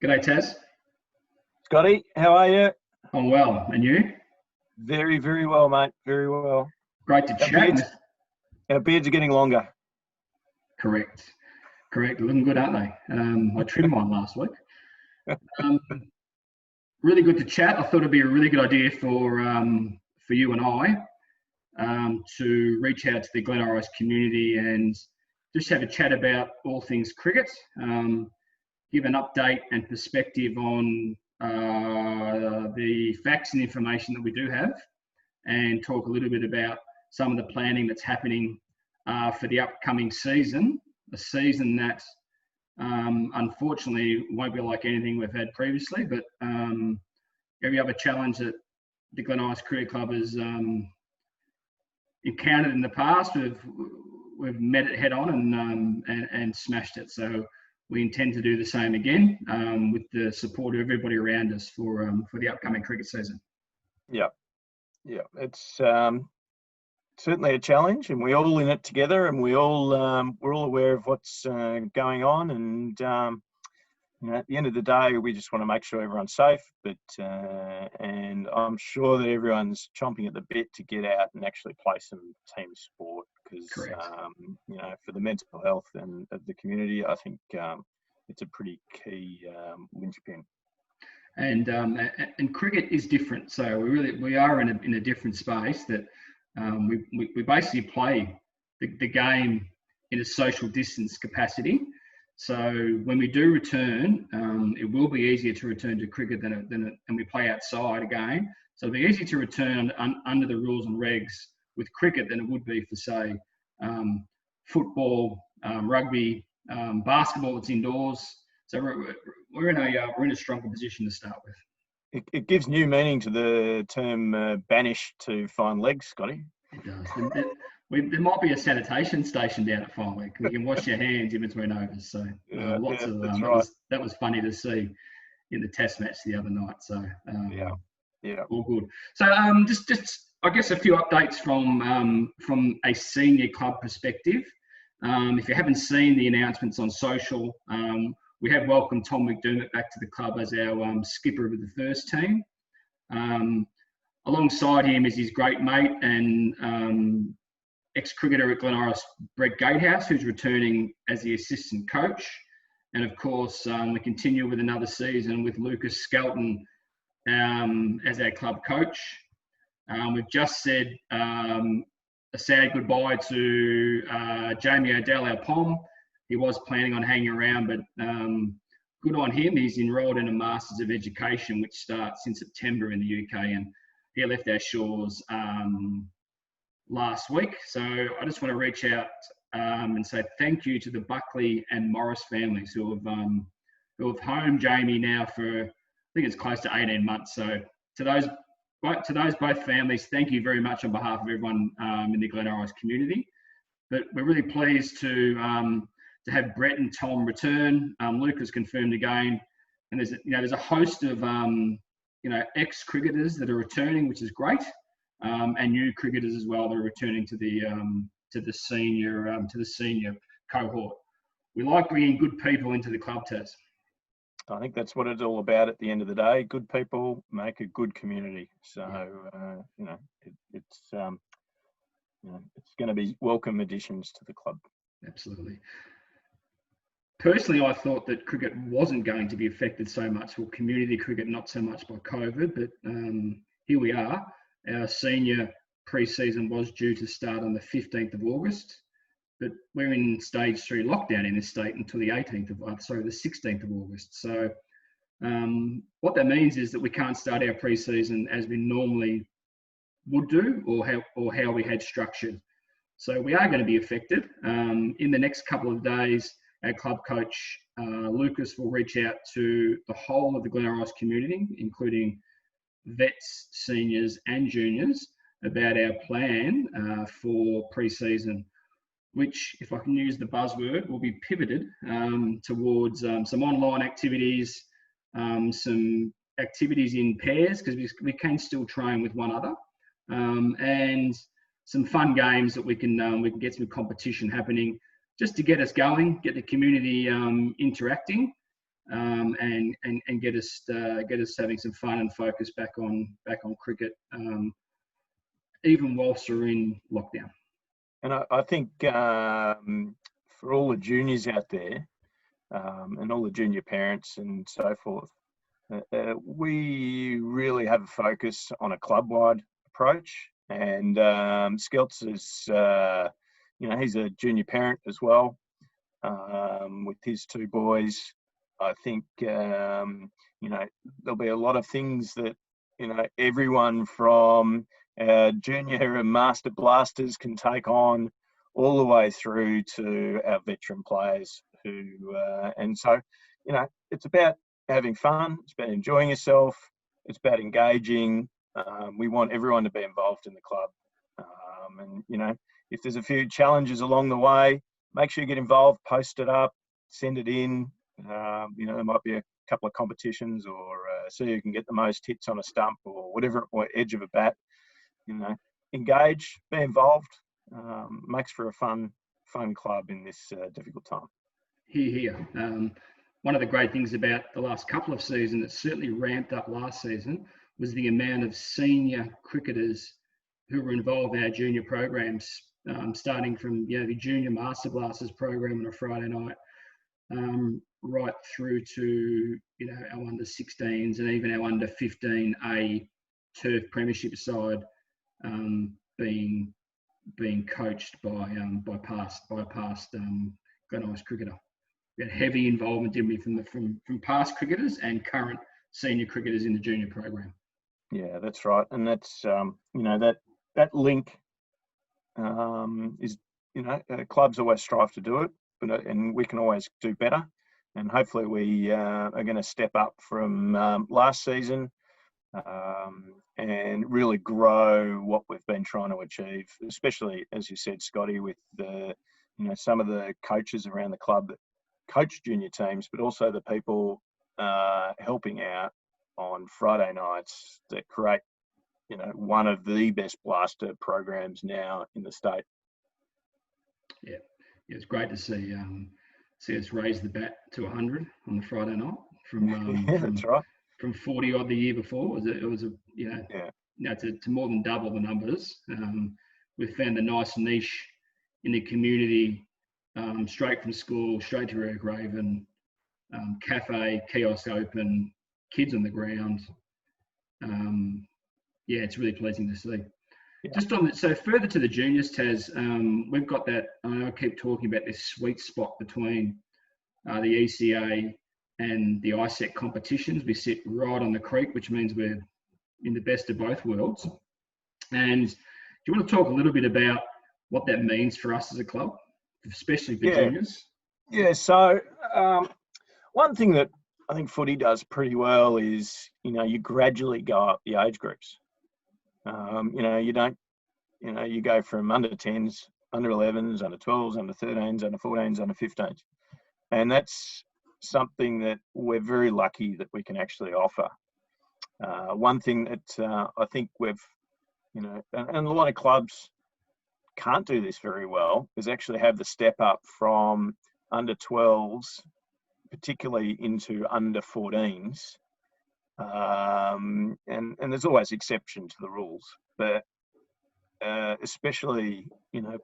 G'day, Tas. Scotty, how are you? I'm well, and you? Very, very well, mate. Very well. Great to Our chat. beards, our beards are getting longer. Correct. Looking good, aren't they? I trimmed mine last week. Really good to chat. I thought it'd be a really good idea for you and I to reach out to the Glen Iris community and just have a chat about all things cricket. Give an update and perspective on the facts and information that we do have, and talk a little bit about some of the planning that's happening for the upcoming season, a season that unfortunately won't be like anything we've had previously, but every other challenge that the Glen Iris Cricket Club has encountered in the past, we've met it head on and smashed it. So we intend to do the same again with the support of everybody around us for the upcoming cricket season. Yeah. It's certainly a challenge, and we're all in it together, and we're all aware of what's going on. And at the end of the day, we just want to make sure everyone's safe. But and I'm sure that everyone's chomping at the bit to get out and actually play some team sport, because for the mental health and of the community, I think it's a pretty key linchpin. And cricket is different. So we are in a different space that we basically play the game in a social distance capacity. So when we do return, it will be easier to return to cricket than we play outside again. So it'll be easier to return under the rules and regs with cricket than it would be for, say, football, rugby, basketball that's indoors. So we're in a stronger position to start with. It gives new meaning to the term banish to fine legs, Scotty. It does. There might be a sanitation station down at Fine Leg. We can wash your hands in between overs. So that was funny to see in the Test match the other night. So all good. So just I guess a few updates from a senior club perspective. If you haven't seen the announcements on social, we have welcomed Tom McDermott back to the club as our skipper of the first team. Alongside him is his great mate and ex-cricketer at Glen Iris, Brett Gatehouse, who's returning as the assistant coach. And of course, we continue with another season with Lucas Skelton as our club coach. We've just said a sad goodbye to Jamie O'Dell, our POM. He was planning on hanging around, but good on him. He's enrolled in a Masters of Education, which starts in September in the UK, and he left our shores last week. So I just want to reach out and say thank you to the Buckley and Morris families who have homed Jamie now for, I think it's close to 18 months. So to those both families, thank you very much on behalf of everyone in the Glen Iris community. But we're really pleased to have Brett and Tom return. Luke has confirmed again, and there's a host of ex-cricketers that are returning, which is great, and new cricketers as well that are returning to the senior cohort. We like bringing good people into the club, Tas. I think that's what it's all about at the end of the day. Good people make a good community. So it's going to be welcome additions to the club. Absolutely. Personally, I thought that cricket wasn't going to be affected so much, or community cricket not so much by COVID, but here we are. Our senior pre-season was due to start on the 15th of August, but we're in stage 3 lockdown in this state until the 16th of August. So what that means is that we can't start our pre-season as we normally would do, or how we had structured. So we are going to be affected. In the next couple of days, our club coach, Lucas, will reach out to the whole of the Glen Iris community, including vets, seniors and juniors, about our plan for pre-season, which, if I can use the buzzword, will be pivoted towards some online activities, some activities in pairs, because we can still train with one another, and some fun games that we can get some competition happening, just to get us going, get the community interacting. and get us having some fun and focus back on cricket, even whilst we're in lockdown. And I think for all the juniors out there, and all the junior parents and so forth, we really have a focus on a club-wide approach. And Skelts is, he's a junior parent as well, with his two boys. I think, there'll be a lot of things that, everyone from junior and master blasters can take on, all the way through to our veteran players who, and so, it's about having fun, it's about enjoying yourself, it's about engaging. We want everyone to be involved in the club. And, if there's a few challenges along the way, make sure you get involved, post it up, send it in. There might be a couple of competitions, or see who can get the most hits on a stump, or whatever, or edge of a bat. Engage, be involved. Makes for a fun club in this difficult time. Here. One of the great things about the last couple of seasons, it certainly ramped up last season, was the amount of senior cricketers who were involved in our junior programs, starting from the junior master blasters program on a Friday night, right through to our under 16s and even our under 15A turf premiership side, being coached by past Glen Iris cricketer. We had heavy involvement, didn't we, from past cricketers and current senior cricketers in the junior program. Yeah, that's right, and that's that link is clubs always strive to do it, and we can always do better. And hopefully we are going to step up from last season and really grow what we've been trying to achieve, especially, as you said, Scotty, with the some of the coaches around the club that coach junior teams, but also the people helping out on Friday nights that create one of the best blaster programs now in the state. Yeah, it's great to see us raise the bat to 100 on the Friday night from That's right. From 40 odd the year before. It was to more than double the numbers. We've found a nice niche in the community, straight from school, straight to Raven, cafe, kiosk open, kids on the ground. It's really pleasing to see. Yeah. Just on so further to the juniors, Tas, we've got that. I keep talking about this sweet spot between the ECA and the ISEC competitions. We sit right on the creek, which means we're in the best of both worlds. And do you want to talk a little bit about what that means for us as a club, especially for juniors? Yeah. So one thing that I think footy does pretty well is you gradually go up the age groups. You don't, you go from under 10s, under 11s, under 12s, under 13s, under 14s, under 15s. And that's something that we're very lucky that we can actually offer. One thing that I think we've, and a lot of clubs can't do this very well, is actually have the step up from under 12s, particularly into under 14s. And there's always exception to the rules, but especially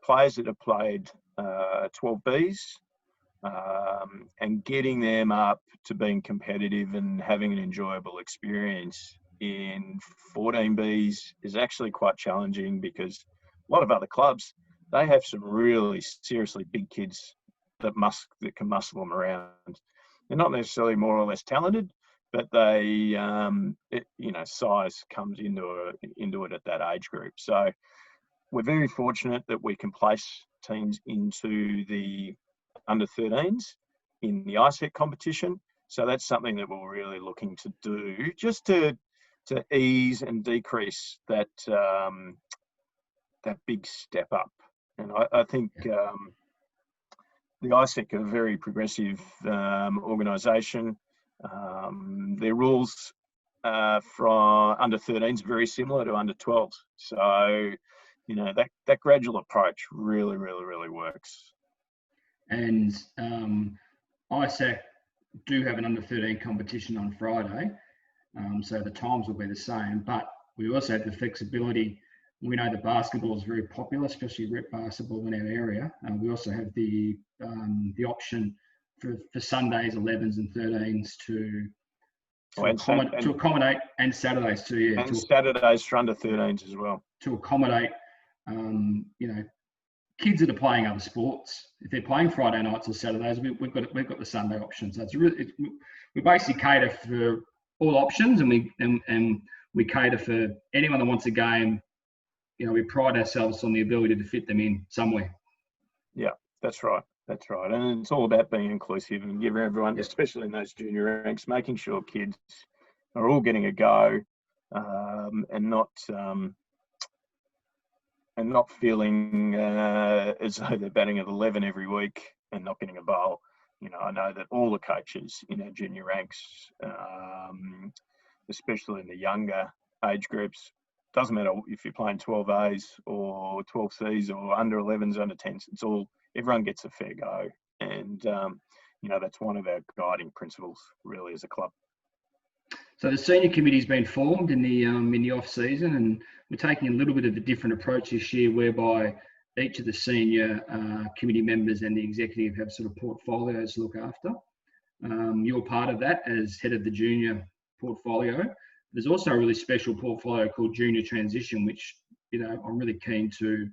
players that have played 12Bs, and getting them up to being competitive and having an enjoyable experience in 14Bs is actually quite challenging, because a lot of other clubs, they have some really seriously big kids that can muscle them around. They're not necessarily more or less talented, but they, size comes into it at that age group. So we're very fortunate that we can place teams into the under 13s in the ISEC competition. So that's something that we're really looking to do, just to ease and decrease that that big step up. And I think the ISEC are a very progressive organisation. Their rules for under 13s are very similar to under 12s. So, that gradual approach really, really, really works. And ISAC do have an under-13 competition on Friday, so the times will be the same. But we also have the flexibility. We know that basketball is very popular, especially rep basketball in our area. We also have the option for Sundays, 11s and 13s to accommodate, and Saturdays too. Yeah, and Saturdays for under 13s as well. To accommodate, kids that are playing other sports. If they're playing Friday nights or Saturdays, we've got the Sunday option. So we basically cater for all options, and we cater for anyone that wants a game. We pride ourselves on the ability to fit them in somewhere. Yeah, that's right. That's right. And it's all about being inclusive and giving everyone, especially in those junior ranks, making sure kids are all getting a go, and not feeling as though they're batting at 11 every week and not getting a bowl. I know that all the coaches in our junior ranks, especially in the younger age groups, doesn't matter if you're playing 12As or 12Cs or under 11s, under 10s, everyone gets a fair go. And, that's one of our guiding principles really as a club. So the senior committee's been formed in the off season, and we're taking a little bit of a different approach this year, whereby each of the senior committee members and the executive have sort of portfolios to look after. You're part of that as head of the junior portfolio. There's also a really special portfolio called Junior Transition, which I'm really keen to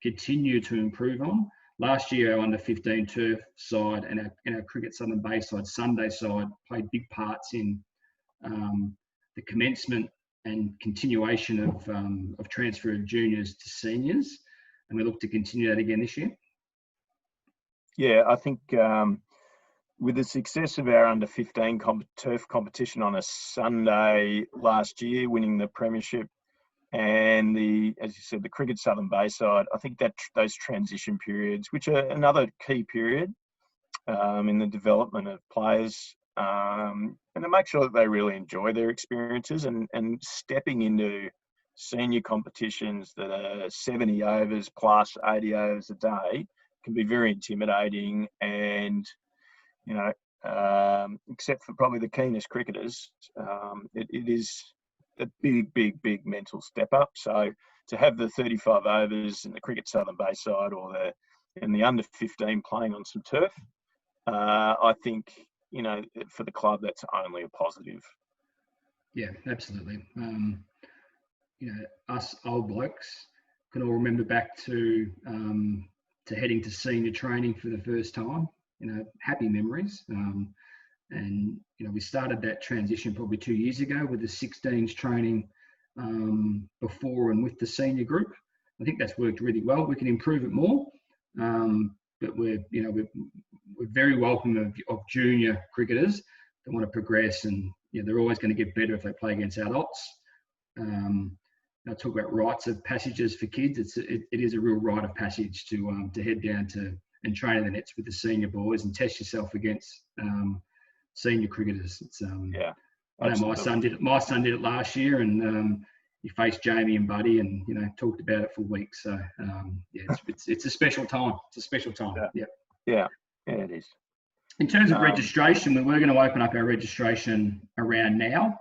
continue to improve on. Last year, our under 15 turf side and our cricket Southern Bayside Sunday side played big parts in the commencement and continuation of transfer of juniors to seniors, and we look to continue that again this year. Yeah, I think with the success of our under 15 turf competition on a Sunday last year, winning the premiership, and as you said, the cricket Southern Bayside, I think that those transition periods, which are another key period in the development of players, and to make sure that they really enjoy their experiences, and stepping into senior competitions that are 70 overs plus 80 overs a day can be very intimidating. And, except for probably the keenest cricketers, it is a big mental step up. So to have the 35 overs in the cricket Southern Bayside and the under 15 playing on some turf, I think, for the club, that's only a positive. Yeah, absolutely. Us old blokes can all remember back to heading to senior training for the first time. Happy memories. And we started that transition probably 2 years ago with the 16s training before and with the senior group. I think that's worked really well. We can improve it more, but we're very welcome of junior cricketers that want to progress, and they're always going to get better if they play against adults. I talk about rites of passages for kids. It is a real rite of passage to head down and train in the nets with the senior boys and test yourself against senior cricketers. It's I know my son did it last year, and he faced Jamie and Buddy, and talked about it for weeks. So it's a special time. It's a special time. Yeah, it is. In terms of registration, we're going to open up our registration around now.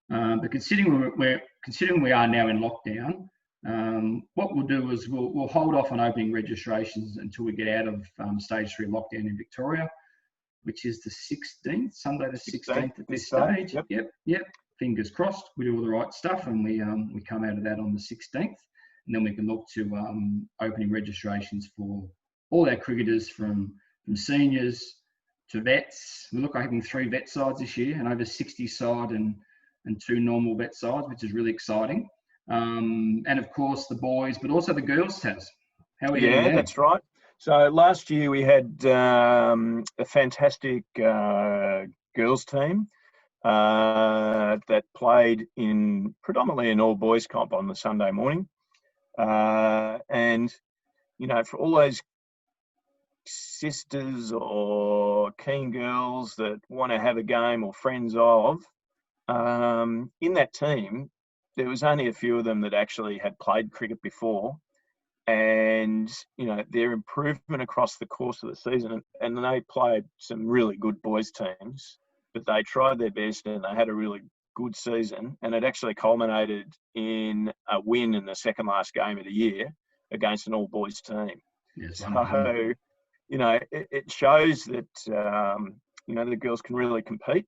But considering we are now in lockdown, what we'll do is we'll hold off on opening registrations until we get out of stage 3 lockdown in Victoria, which is the 16th, Sunday the 16th at this stage. Yep. Fingers crossed. We do all the right stuff, and we come out of that on the 16th, and then we can look to opening registrations for all our cricketers from seniors to vets. We look at having 3 vet sides this year, and over 60 side and 2 normal vet sides, which is really exciting. And of course the boys, but also the girls, Tas. How are we getting there? That's right. So last year we had a fantastic girls team that played predominantly in all boys comp on the Sunday morning. And, for all those sisters or keen girls that want to have a game or friends of, in that team, there was only a few of them that actually had played cricket before. and their improvement across the course of the season, and they played some really good boys teams, but they tried their best and they had a really good season, and it actually culminated in a win in the second last game of the year against an all boys team. Yes, so it shows that the girls can really compete.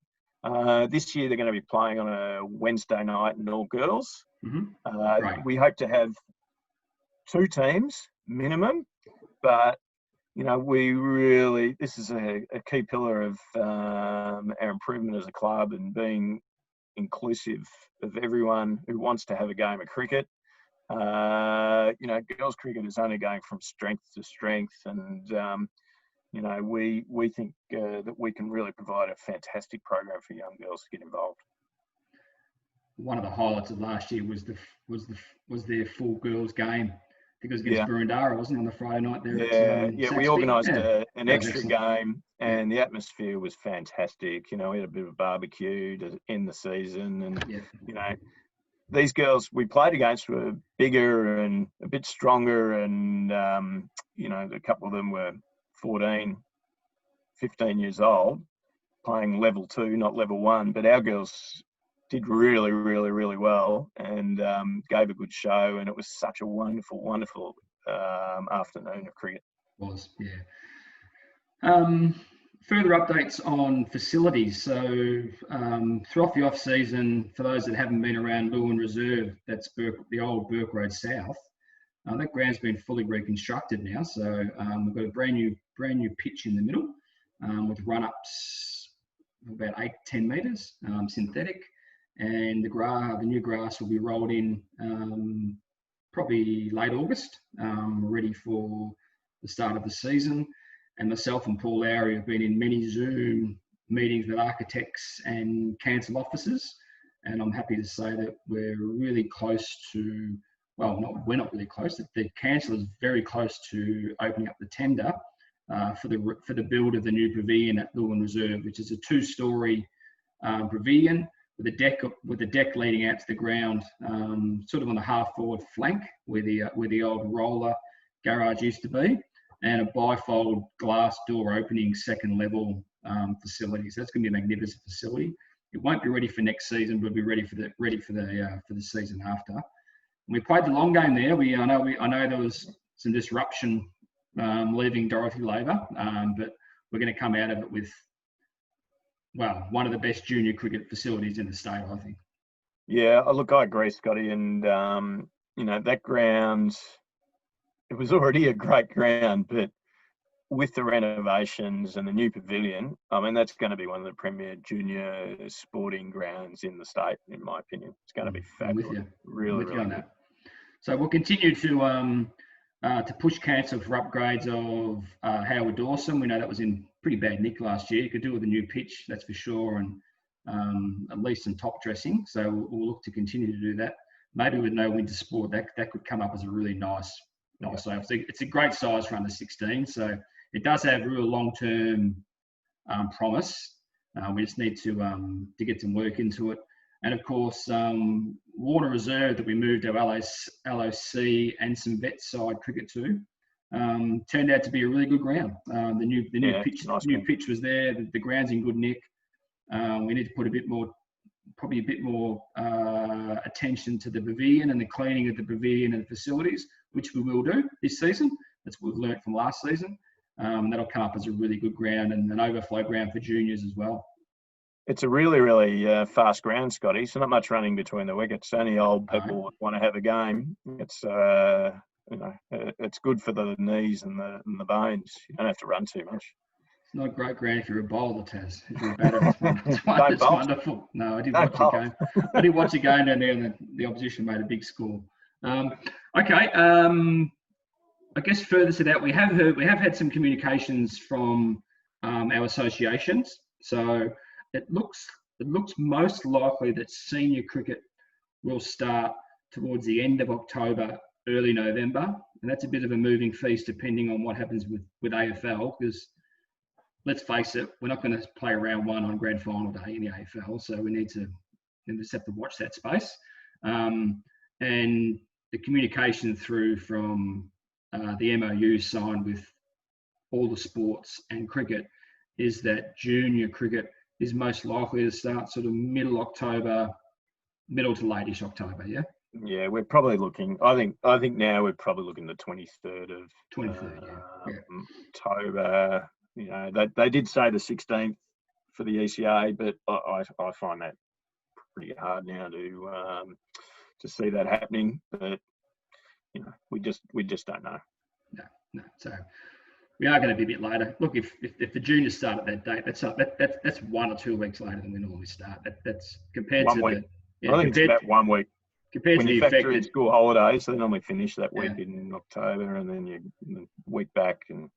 This year they're going to be playing on a Wednesday night and all girls. Right. We hope to have 2 teams minimum, but this is a key pillar of our improvement as a club and being inclusive of everyone who wants to have a game of cricket. Girls cricket is only going from strength to strength, and we think that we can really provide a fantastic program for young girls to get involved. One of the highlights of last year was their full girls game. I think it was against Burundara, wasn't it, on the Friday night there? We organised an extra game, and the atmosphere was fantastic. We had a bit of a barbecue to end the season, and these girls we played against were bigger and a bit stronger, and a couple of them were 14, 15 years old, playing level 2, not level 1. But our girls did really, really, really well, and gave a good show, and it was such a wonderful, wonderful afternoon of cricket. It was, further updates on facilities. So throughout the off season, for those that haven't been around Lewin Reserve, that's the old Burke Road South. That ground's been fully reconstructed now, so we've got a brand new pitch in the middle with run-ups of about 8-10 metres, synthetic. And the new grass will be rolled in probably late August, ready for the start of the season. And myself and Paul Lowry have been in many Zoom meetings with architects and council officers, and I'm happy to say that we're really close to, we're not really close, the council is very close to opening up the tender for the build of the new pavilion at Lewin Reserve, which is a 2-storey pavilion with a deck leading out to the ground, sort of on the half-forward flank where the old roller garage used to be, and a bifold glass door opening second level facility. So that's going to be a magnificent facility. It won't be ready for next season, but it'll be ready for the season after. And we played the long game there. I know there was some disruption leaving Dorothy Labour, but we're going to come out of it with one of the best junior cricket facilities in the state, I think. Yeah, look, I agree, Scotty. And, that ground, it was already a great ground, but with the renovations and the new pavilion, that's going to be one of the premier junior sporting grounds in the state, in my opinion. It's going to be fabulous. I'm with you. Really, on that. So we'll continue to push council for upgrades of Howard Dawson. We know that was in pretty bad nick last year. You could do with a new pitch, that's for sure, and at least some top dressing. So we'll look to continue to do that. Maybe with no winter sport, that could come up as a really nice size. It's a great size for under 16. So it does have real long-term promise. We just need to get some work into it. And of course, Warner Reserve that we moved our LOC and some vet side cricket to turned out to be a really good ground. The new pitch was there. The ground's in good nick. We need to put a bit more attention to the pavilion and the cleaning of the pavilion and the facilities, which we will do this season. That's what we've learnt from last season. That'll come up as a really good ground and an overflow ground for juniors as well. It's a really, really fast ground, Scotty. So not much running between the wickets. Only old people want to have a game. It's it's good for the knees and the bones. You don't have to run too much. It's not a great ground if you're a bowler, Tas. If you're a batter, it's wonderful. No, I did watch a game. I did watch a game down there, and the opposition made a big score. Okay. I guess further to that, we have had some communications from our associations. So it looks most likely that senior cricket will start towards the end of October, early November, and that's a bit of a moving feast depending on what happens with AFL. Because let's face it, we're not going to play round 1 on grand final day in the AFL, so we just have to watch that space. And the communication through from the MOU signed with all the sports and cricket is that junior cricket is most likely to start sort of middle to late-ish October, yeah? Yeah, we're probably looking. I think now we're probably looking the 23rd of 23rd, yeah. October. You know, they did say the 16th for the ECA, but I find that pretty hard now to see that happening. But you know, we just don't know. No. So we are going to be a bit later. Look, if the juniors start at that date, that's 1 or 2 weeks later than we normally start. That's compared 1 to week. I think it's about 1 week. Compared when to you the factor in affected school holidays, they normally finish that week in October, and then you week back, and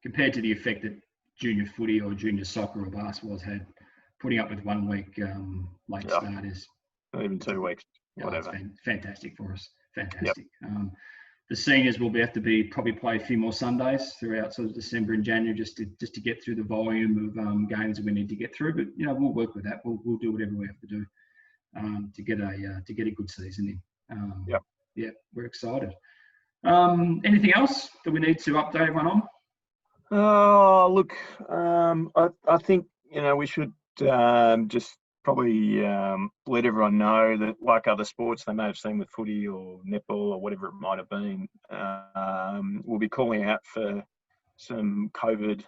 compared to the affected junior footy or junior soccer or basketball has had, putting up with 1 week late start is even 2 weeks, whatever. It's fantastic for us. Fantastic. The seniors will have to probably play a few more Sundays throughout sort of December and January just to get through the volume of games that we need to get through. But we'll work with that. We'll do whatever we have to do to get a good season in. Yeah, we're excited. Anything else that we need to update everyone on? Oh, look, I think we should just probably let everyone know that, like other sports they may have seen with footy or netball or whatever it might have been, we'll be calling out for some COVID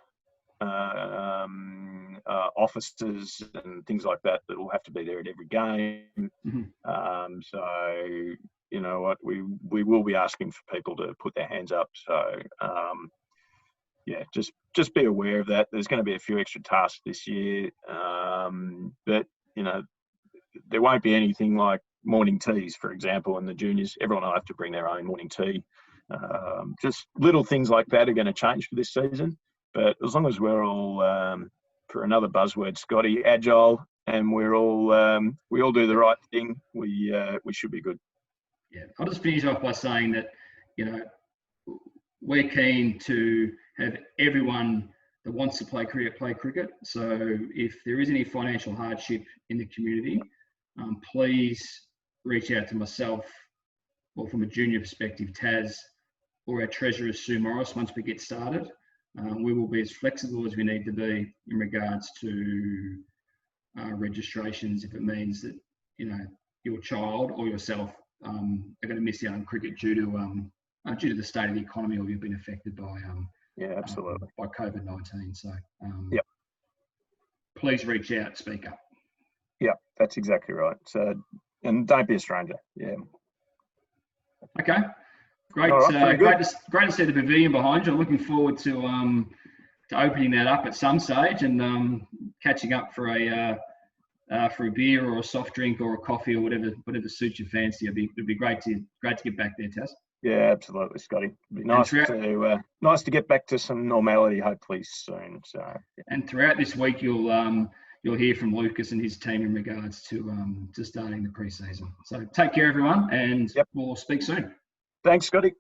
officers and things like that will have to be there at every game. Mm-hmm. So you know what, we will be asking for people to put their hands up. So just be aware of that. There's going to be a few extra tasks this year, but there won't be anything like morning teas, for example, and the juniors. Everyone will have to bring their own morning tea. Just little things like that are going to change for this season. But as long as we're all, for another buzzword, Scotty, agile, and we all do the right thing, we should be good. Yeah, I'll just finish off by saying that we're keen to have everyone that wants to play cricket. So if there is any financial hardship in the community, please reach out to myself, or from a junior perspective, Tas, or our treasurer, Sue Morris, once we get started. We will be as flexible as we need to be in regards to registrations if it means that your child or yourself are going to miss out on cricket due to the state of the economy, or you've been affected by absolutely by COVID-19. So please reach out, speak up. Yeah, that's exactly right. So, and don't be a stranger. Yeah. Okay. Great. Right, great to see the pavilion behind you. I'm looking forward to opening that up at some stage and catching up for a beer or a soft drink or a coffee or whatever suits your fancy. It'd be great to get back there, Tas. Yeah, absolutely, Scotty. It'd be nice to get back to some normality, hopefully soon. So. And throughout this week, you'll hear from Lucas and his team in regards to starting the pre-season. So take care, everyone, and we'll speak soon. Thanks, Scotty.